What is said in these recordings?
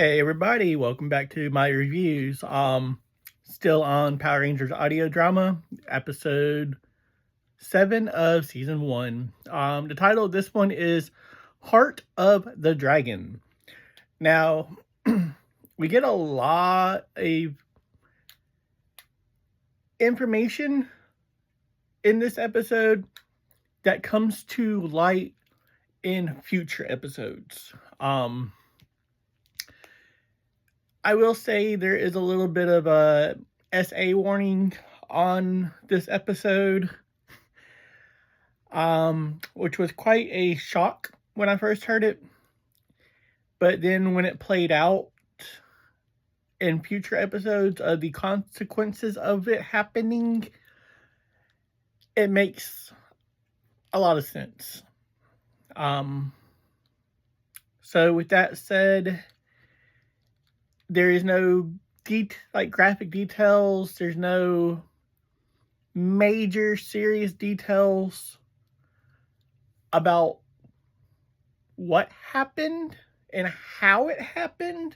Hey everybody, welcome back to my reviews. Still on Power Rangers audio drama, episode 7 of season 1. The title of this one is Heart of the Dragon. Now, we get a lot of information in this episode that comes to light in future episodes. I will say there is a little bit of a SA warning on this episode, which was quite a shock when I first heard it. But then when it played out in future episodes of the consequences of it happening, it makes a lot of sense. So with that said, there is no graphic details. There's no major serious details about what happened and how it happened.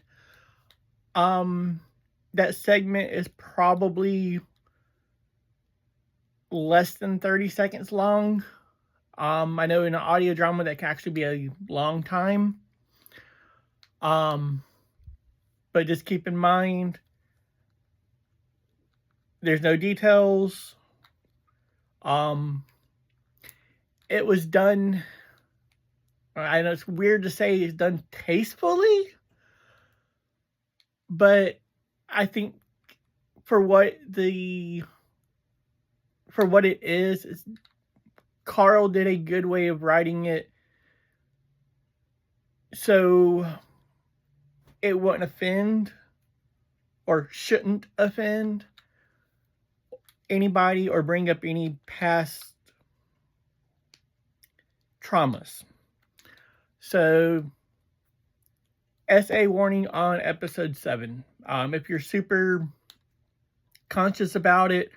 That segment is probably less than 30 seconds long. I know in an audio drama that can actually be a long time. But just keep in mind, there's no details. It was done, I know it's weird to say it's done tastefully, but I think for what it is, Carl did a good way of writing it so it wouldn't offend or shouldn't offend anybody or bring up any past traumas. So, SA warning on episode 7. If you're super conscious about it,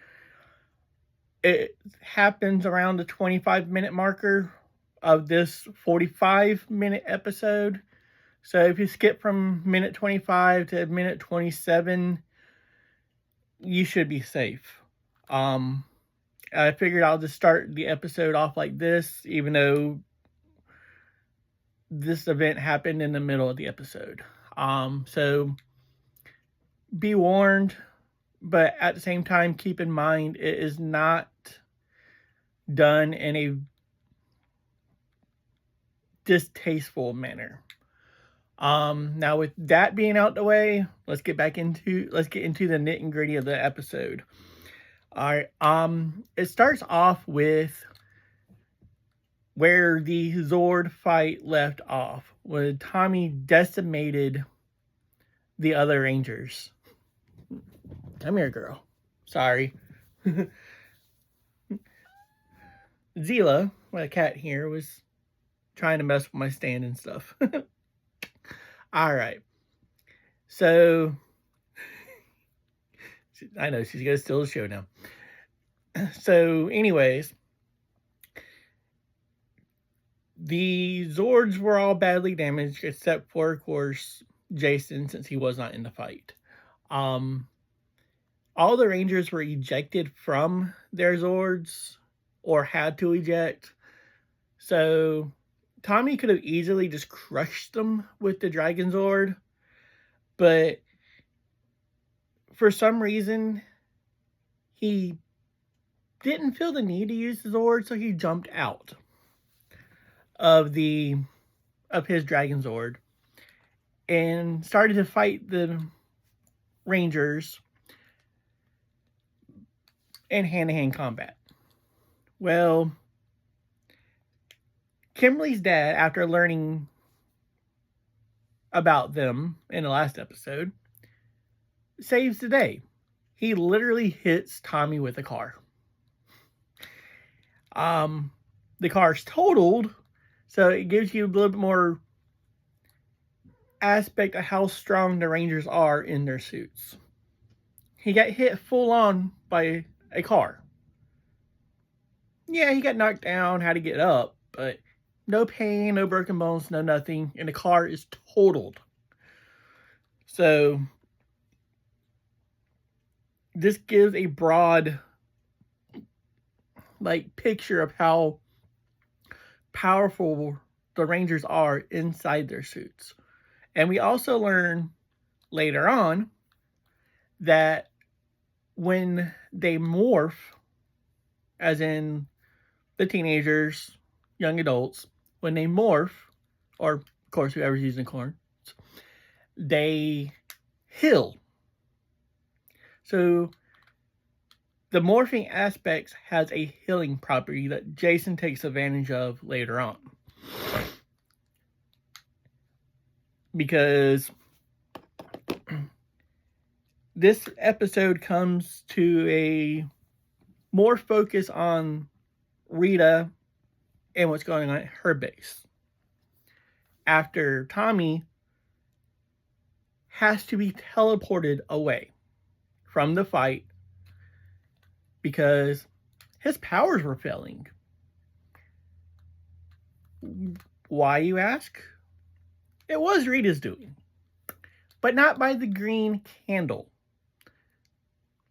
it happens around the 25-minute marker of this 45-minute episode. So if you skip from minute 25 to minute 27, you should be safe. I figured I'll just start the episode off like this, even though this event happened in the middle of the episode. So be warned, but at the same time, keep in mind it is not done in a distasteful manner. Now with that being out the way, let's get into the nit and gritty of the episode. All right. It starts off with where the Zord fight left off, when Tommy decimated the other Rangers. Come here, girl. Sorry. Zila, my cat here, was trying to mess with my stand and stuff. All right. So, I know she's going to steal the show now. So, anyways, the Zords were all badly damaged, except for, of course, Jason, since he was not in the fight. All the Rangers were ejected from their Zords, or had to eject. So, Tommy could have easily just crushed them with the Dragon Zord, but for some reason, he didn't feel the need to use the Zord, so he jumped out of his Dragon Zord and started to fight the Rangers in hand-to-hand combat. Well, Kimberly's dad, after learning about them in the last episode, saves the day. He literally hits Tommy with a car. The car's totaled, so it gives you a little bit more aspect of how strong the Rangers are in their suits. He got hit full on by a car. Yeah, he got knocked down, had to get up, but no pain, no broken bones, no nothing, and the car is totaled. So this gives a broad picture of how powerful the Rangers are inside their suits. And we also learn later on that when they morph, as in the teenagers, young adults, when they morph, or of course whoever's using corn, they heal. So the morphing aspects has a healing property that Jason takes advantage of later on. Because this episode comes to a more focus on Rita and what's going on at her base. After Tommy has to be teleported away from the fight because his powers were failing. Why, you ask? It was Rita's doing, but not by the green candle.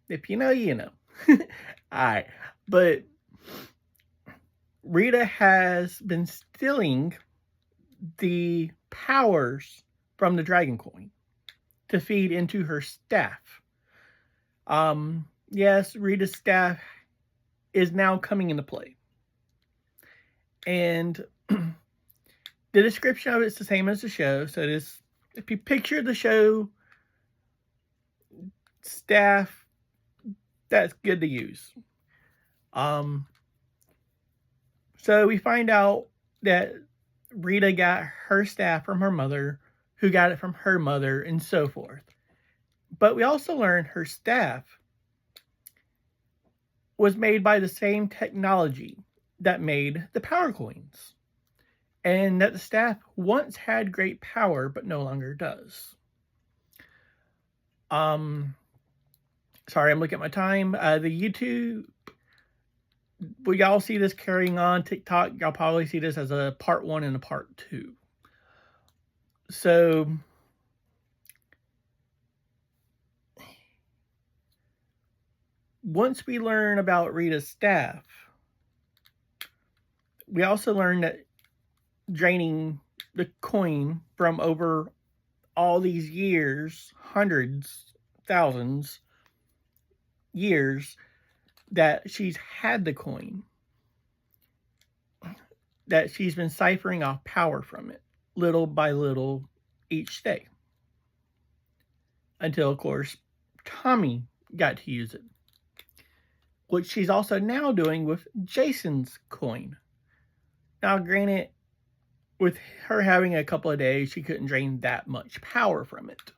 If you know, you know. Alright, but Rita has been stealing the powers from the Dragon Coin to feed into her staff. Yes, Rita's staff is now coming into play. And the description of it's the same as the show. So this, if you picture the show staff, that's good to use. So we find out that Rita got her staff from her mother, who got it from her mother, and so forth. But we also learn her staff was made by the same technology that made the power coins. And that the staff once had great power, but no longer does. Sorry, I'm looking at my time. The YouTube, will y'all see this carrying on? TikTok, y'all probably see this as a part 1 and a part 2. So once we learn about Rita's staff, we also learn that draining the coin from over all these years, hundreds, thousands years that she's had the coin, that she's been ciphering off power from it little by little each day, until of course Tommy got to use it, which she's also now doing with Jason's coin. Now granted, with her having a couple of days, she couldn't drain that much power from it.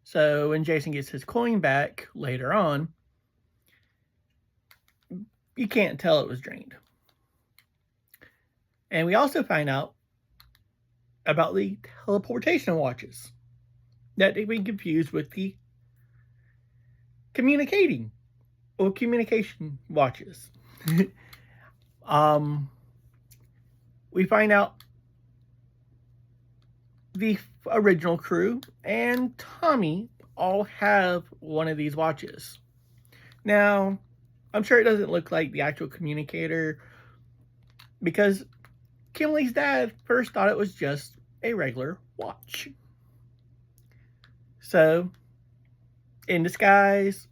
So when Jason gets his coin back later on, you can't tell it was drained. And we also find out about the teleportation watches that they've been confused with the communication watches. We find out the original crew and Tommy all have one of these watches. Now, I'm sure it doesn't look like the actual communicator, because Kimberly's dad first thought it was just a regular watch. So, in disguise,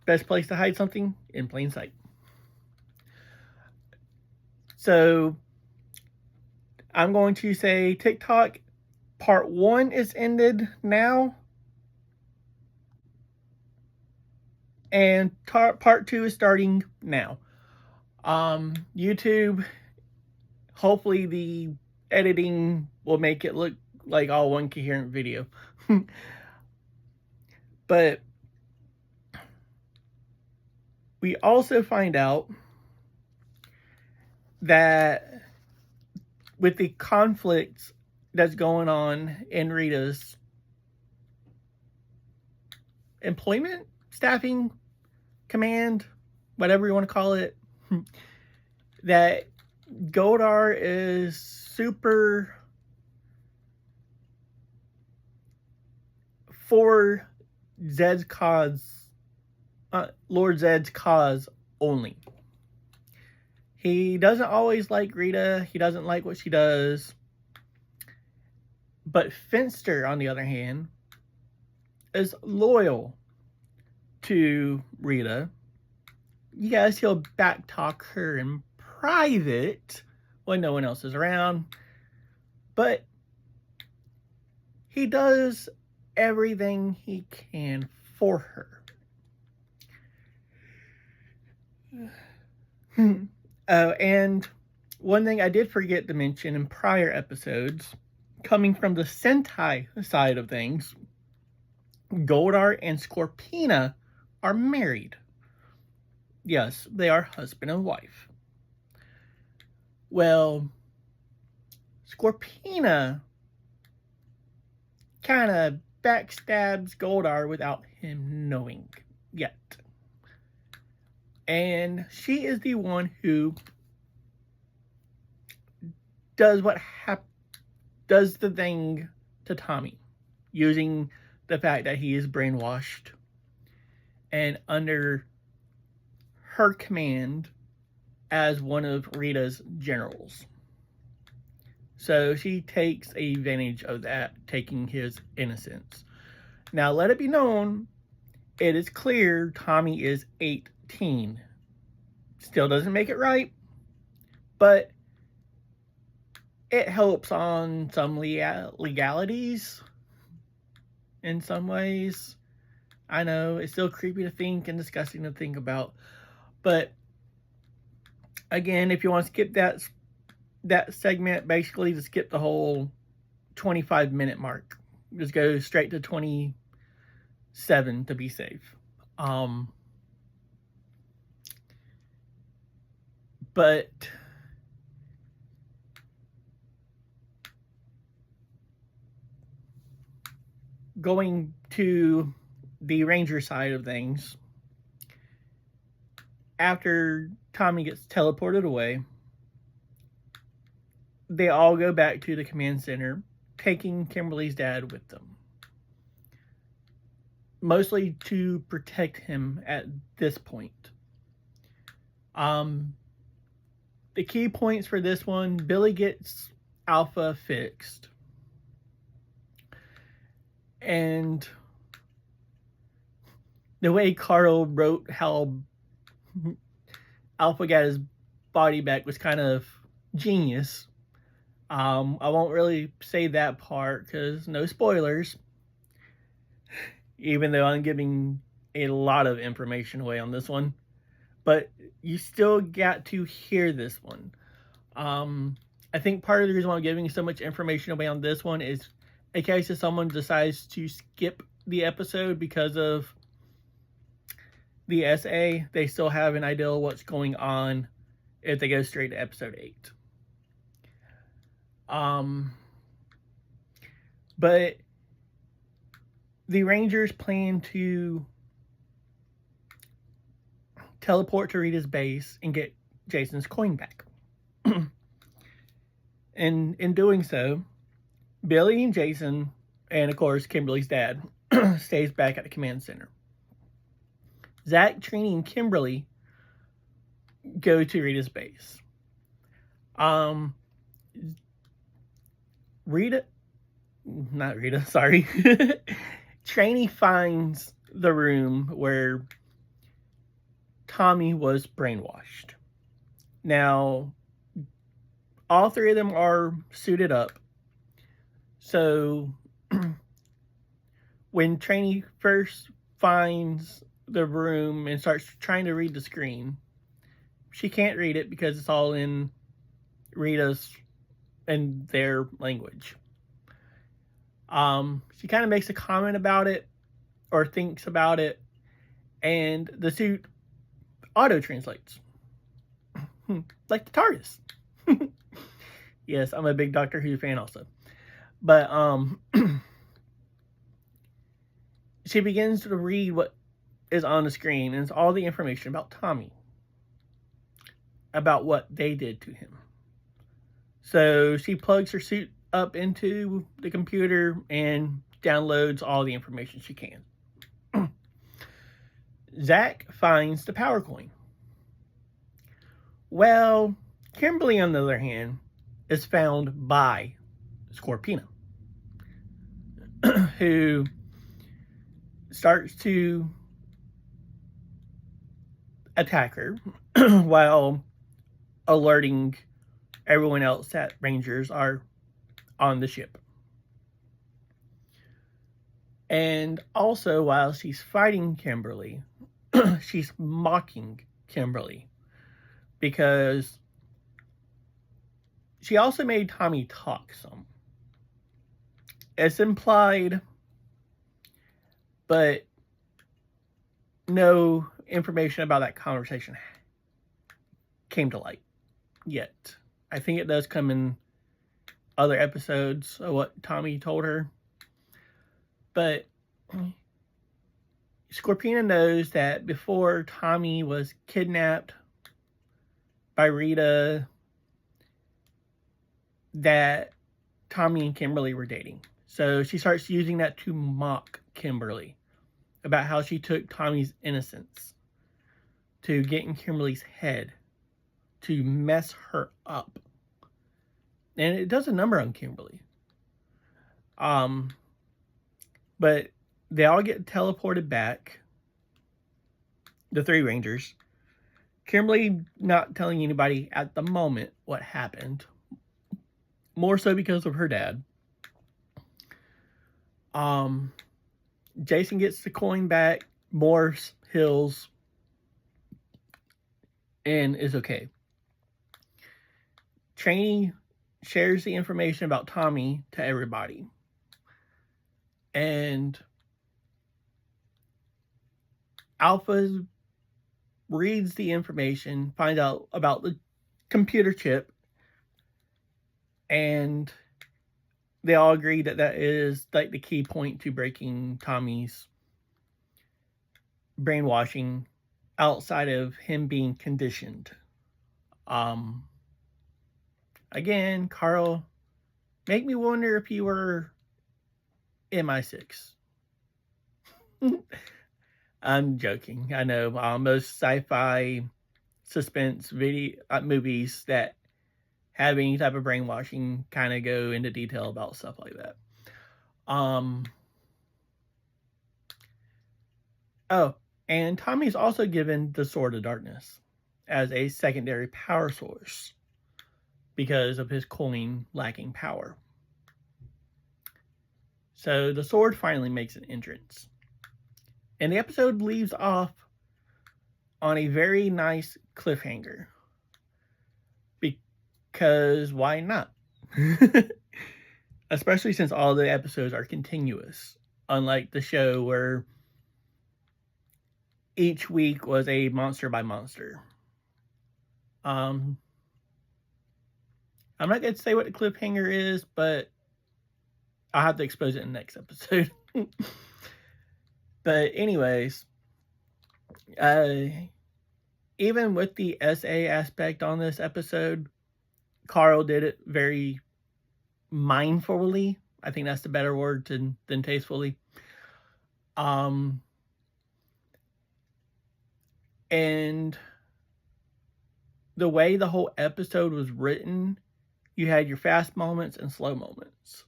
best place to hide something, in plain sight. So, I'm going to say TikTok part 1 is ended now. And part 2 is starting now. YouTube, hopefully the editing will make it look like all one coherent video. But we also find out that with the conflicts that's going on in Rita's employment, staffing, command, whatever you want to call it, that Goldar is super for Zed's cause, Lord Zed's cause only. He doesn't always like Rita. He doesn't like what she does. But Finster, on the other hand, is loyal to Rita. Yes, he'll backtalk her in private when no one else is around. But he does everything he can for her. And one thing I did forget to mention in prior episodes, coming from the Sentai side of things, Goldar and Scorpina are married. Yes, they are husband and wife. Well, Scorpina kind of backstabs Goldar without him knowing yet. And she is the one who does the thing to Tommy, using the fact that he is brainwashed and under her command as one of Rita's generals. So she takes advantage of that, taking his innocence. Now, let it be known, it is clear Tommy is 18. Still doesn't make it right, but it helps on some legalities in some ways. I know, it's still creepy to think and disgusting to think about. But, again, if you want to skip that segment, basically to skip the whole 25-minute mark. Just go straight to 27 to be safe. But going to the Ranger side of things, after Tommy gets teleported away, they all go back to the command center, taking Kimberly's dad with them. Mostly to protect him at this point. The key points for this one, Billy gets Alpha fixed. And the way Carl wrote how Alpha got his body back was kind of genius. I won't really say that part because no spoilers. Even though I'm giving a lot of information away on this one. But you still got to hear this one. I think part of the reason why I'm giving so much information away on this one is in case if someone decides to skip the episode because of the SA, they still have an idea of what's going on if they go straight to episode 8. But the Rangers plan to teleport to Rita's base and get Jason's coin back. And in doing so, Billy and Jason, and of course Kimberly's dad, stays back at the command center. Zach, Trini, and Kimberly go to Rita's base. Trini finds the room where Tommy was brainwashed. Now, all three of them are suited up. So, when Trini first finds the room and starts trying to read the screen, she can't read it because it's all in Rita's and their language. She kind of makes a comment about it or thinks about it, and the suit auto translates like the TARDIS. Yes, I'm a big Doctor Who fan also. But she begins to read what is on the screen, and it's all the information about Tommy, about what they did to him. So she plugs her suit up into the computer and downloads all the information she can. Zach finds the power coin. Well, Kimberly, on the other hand, is found by Scorpina, who starts to attack her while alerting everyone else that Rangers are on the ship. And also, while she's fighting Kimberly, she's mocking Kimberly because she also made Tommy talk some. It's implied, but no information about that conversation came to light yet. I think it does come in other episodes of what Tommy told her. But Scorpina knows that before Tommy was kidnapped by Rita, that Tommy and Kimberly were dating. So she starts using that to mock Kimberly about how she took Tommy's innocence to get in Kimberly's head to mess her up. And it does a number on Kimberly. But they all get teleported back. The three Rangers. Kimberly not telling anybody at the moment what happened. More so because of her dad. Jason gets the coin back. Morse, heals, and is okay. Trainee shares the information about Tommy to everybody. And Alpha reads the information, finds out about the computer chip, and they all agree that that is like the key point to breaking Tommy's brainwashing outside of him being conditioned. Again, Carl, make me wonder if you were MI6. I'm joking. I know most sci-fi suspense video movies that have any type of brainwashing kind of go into detail about stuff like that. Oh, and Tommy's also given the Sword of Darkness as a secondary power source because of his coin lacking power. So the sword finally makes an entrance. And the episode leaves off on a very nice cliffhanger. Because why not? Especially since all the episodes are continuous. Unlike the show where each week was a monster by monster. I'm not going to say what the cliffhanger is, but I'll have to expose it in the next episode. But anyways, even with the SA aspect on this episode, Carl did it very mindfully. I think that's the better word than tastefully. And the way the whole episode was written, you had your fast moments and slow moments.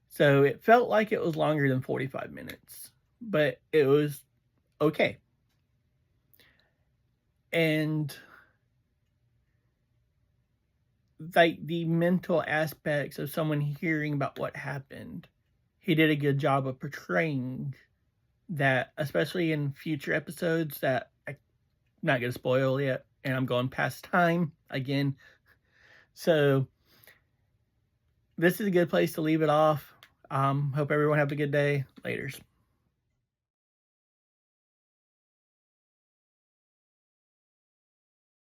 So it felt like it was longer than 45 minutes, but it was okay. And like the mental aspects of someone hearing about what happened, he did a good job of portraying that, especially in future episodes that I'm not going to spoil yet, and I'm going past time again. So this is a good place to leave it off. Hope everyone have a good day. Laters.